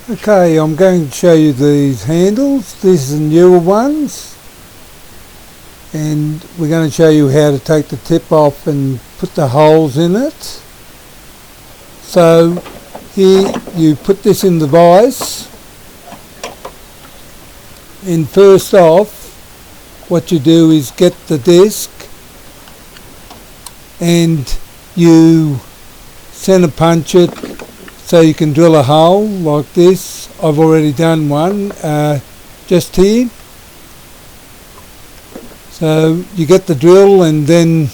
Okay, I'm going to show you these handles. These are the newer ones, and we're going to show you how to take the tip off and put the holes in it. So here you put this in the vise, and first off what you do is get the disc and you center punch it so you can drill a hole like this. I've already done one just here. So you get the drill and then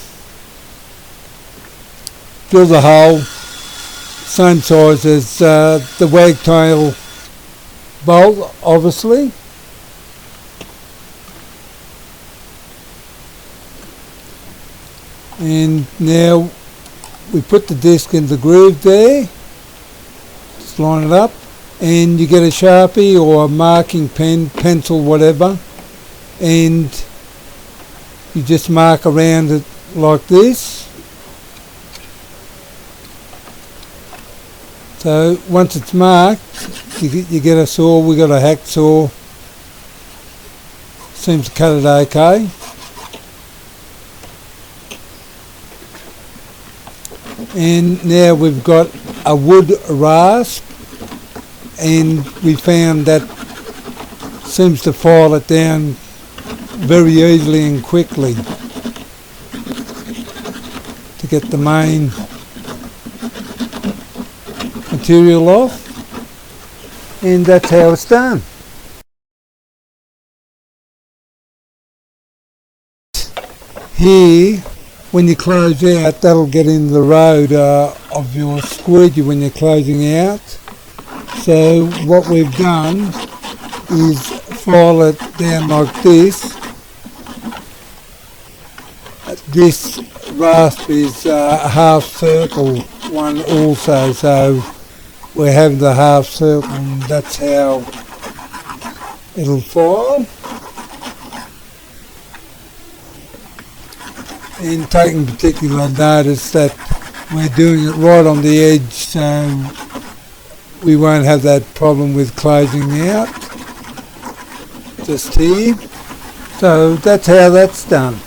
drill the hole, same size as the Wagtail bolt, obviously. And now we put the disc in the groove there. Just line it up, and you get a Sharpie or a marking pen, pencil, whatever, and you just mark around it like this. So once it's marked, you get a saw. We got a hacksaw. Seems to cut it okay. And now we've got a wood rasp, and we found that seems to file it down very easily and quickly to get the main material off, and that's how it's done. Here, when you close out, that'll get in the road of your squeegee when you're closing out. So what we've done is file it down like this. This rasp is a half circle one also, so we have the half circle, and that's how it'll file. And taking particular notice that we're doing it right on the edge, so we won't have that problem with closing out, just here. So that's how that's done.